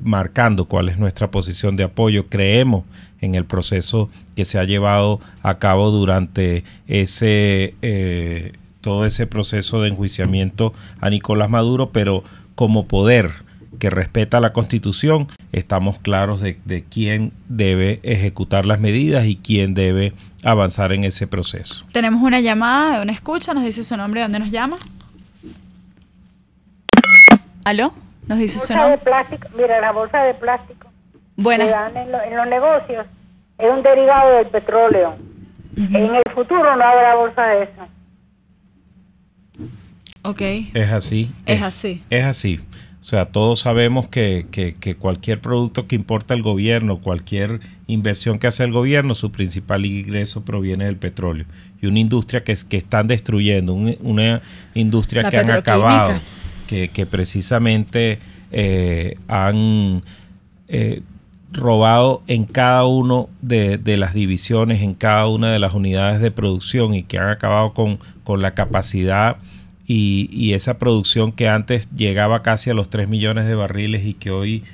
marcando cuál es nuestra posición de apoyo. Creemos en el proceso que se ha llevado a cabo durante todo ese proceso de enjuiciamiento a Nicolás Maduro, pero como poder que respeta la Constitución, estamos claros de quién debe ejecutar las medidas y quién debe avanzar en ese proceso. Tenemos una llamada de una escucha, nos dice su nombre, ¿dónde nos llama? ¿Aló? ¿Nos dice su nombre? De plástico, mira, la bolsa de plástico Buenas. que dan en los negocios es un derivado del petróleo. En el futuro no habrá bolsa de eso. Ok. Es así. Es así. Es así. O sea, todos sabemos que cualquier producto que importa el gobierno, cualquier inversión que hace el gobierno, su principal ingreso proviene del petróleo. Y una industria que están destruyendo, una industria que han acabado, que precisamente han robado en cada uno de las divisiones, en cada una de las unidades de producción, y que han acabado con la capacidad y esa producción que antes llegaba casi a los 3 millones de barriles y que hoy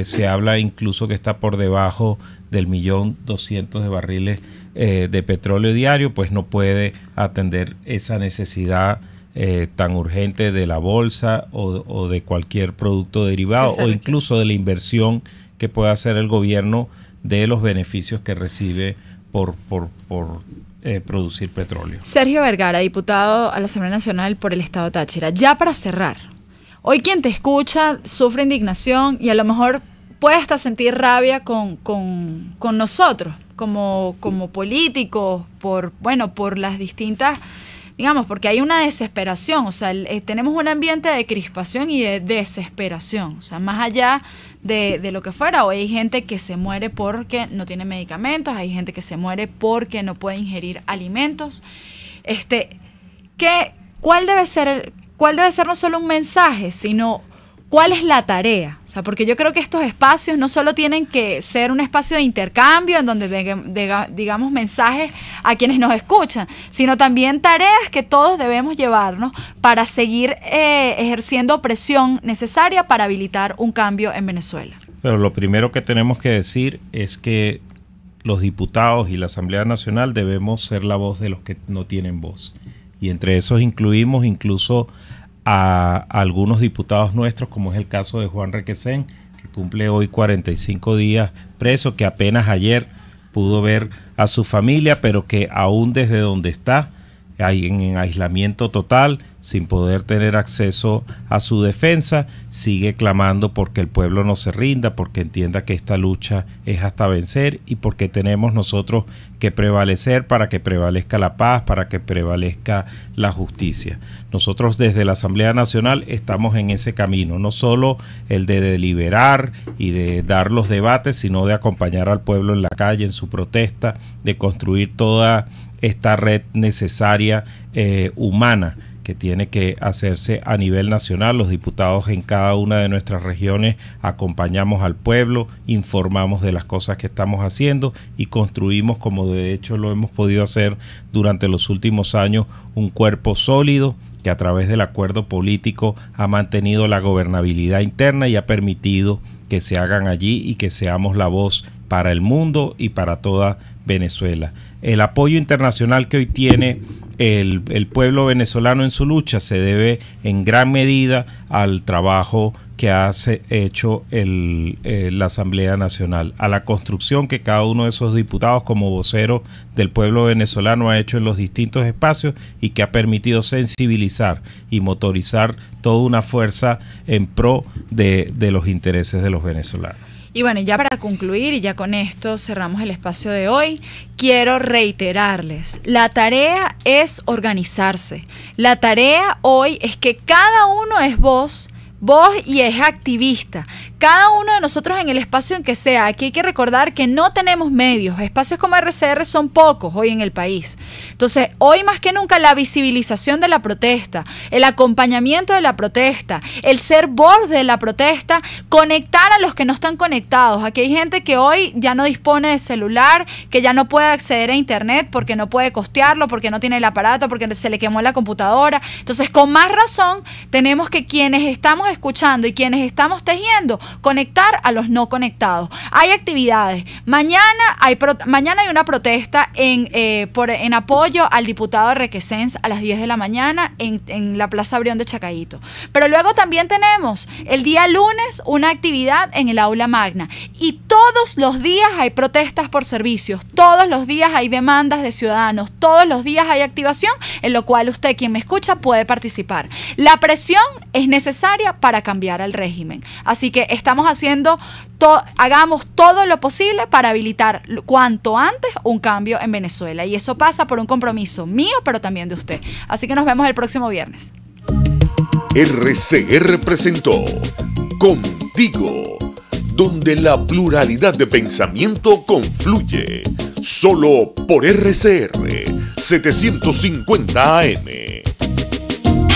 se habla incluso que está por debajo del 1.200.000 de barriles de petróleo diario, pues no puede atender esa necesidad tan urgente de la bolsa o de cualquier producto derivado, o incluso de la inversión que pueda hacer el gobierno de los beneficios que recibe por producir petróleo. Sergio Vergara, diputado a la Asamblea Nacional por el Estado Táchira. Ya para cerrar, hoy quien te escucha sufre indignación y a lo mejor puede hasta sentir rabia con nosotros como políticos, por las distintas, digamos, porque hay una desesperación, o sea, tenemos un ambiente de crispación y de desesperación, o sea, más allá de lo que fuera. Hoy hay gente que se muere porque no tiene medicamentos, hay gente que se muere porque no puede ingerir alimentos. ¿Cuál debe ser no solo un mensaje, sino cuál es la tarea? O sea, porque yo creo que estos espacios no solo tienen que ser un espacio de intercambio en donde digamos mensajes a quienes nos escuchan, sino también tareas que todos debemos llevarnos para seguir ejerciendo presión necesaria para habilitar un cambio en Venezuela. Pero lo primero que tenemos que decir es que los diputados y la Asamblea Nacional debemos ser la voz de los que no tienen voz. Y entre esos incluimos incluso a algunos diputados nuestros, como es el caso de Juan Requesén, que cumple hoy 45 días preso, que apenas ayer pudo ver a su familia, pero que aún desde donde está en aislamiento total, sin poder tener acceso a su defensa, sigue clamando porque el pueblo no se rinda, porque entienda que esta lucha es hasta vencer y porque tenemos nosotros que prevalecer para que prevalezca la paz, para que prevalezca la justicia. Nosotros desde la Asamblea Nacional estamos en ese camino, no solo el de deliberar y de dar los debates, sino de acompañar al pueblo en la calle, en su protesta, de construir toda esta red necesaria humana que tiene que hacerse a nivel nacional. Los diputados en cada una de nuestras regiones acompañamos al pueblo, informamos de las cosas que estamos haciendo y construimos, como de hecho lo hemos podido hacer durante los últimos años, un cuerpo sólido que a través del acuerdo político ha mantenido la gobernabilidad interna y ha permitido que se hagan allí y que seamos la voz para el mundo y para toda Venezuela. El apoyo internacional que hoy tiene el pueblo venezolano en su lucha se debe en gran medida al trabajo que ha hecho la Asamblea Nacional, a la construcción que cada uno de esos diputados como vocero del pueblo venezolano ha hecho en los distintos espacios y que ha permitido sensibilizar y motorizar toda una fuerza en pro de los intereses de los venezolanos. Y bueno, ya para concluir, y ya con esto cerramos el espacio de hoy, quiero reiterarles, la tarea es organizarse. La tarea hoy es que cada uno es voz y es activista. Cada uno de nosotros en el espacio en que sea. Aquí hay que recordar que no tenemos medios. Espacios como RCR son pocos hoy en el país. Entonces, hoy más que nunca la visibilización de la protesta, el acompañamiento de la protesta, el ser voz de la protesta, conectar a los que no están conectados. Aquí hay gente que hoy ya no dispone de celular, que ya no puede acceder a internet porque no puede costearlo, porque no tiene el aparato, porque se le quemó la computadora. Entonces, con más razón, tenemos que quienes estamos escuchando y quienes estamos tejiendo, conectar a los no conectados. Hay actividades. Mañana hay una protesta en apoyo al diputado Requesens a las 10 de la mañana en la Plaza Brión de Chacaíto. Pero luego también tenemos el día lunes una actividad en el Aula Magna. Y todos los días hay protestas por servicios. Todos los días hay demandas de ciudadanos. Todos los días hay activación en lo cual usted, quien me escucha, puede participar. La presión es necesaria para cambiar al régimen. Así que hagamos todo lo posible para habilitar cuanto antes un cambio en Venezuela. Y eso pasa por un compromiso mío, pero también de usted. Así que nos vemos el próximo viernes. RCR presentó Contigo, donde la pluralidad de pensamiento confluye. Solo por RCR 750 AM.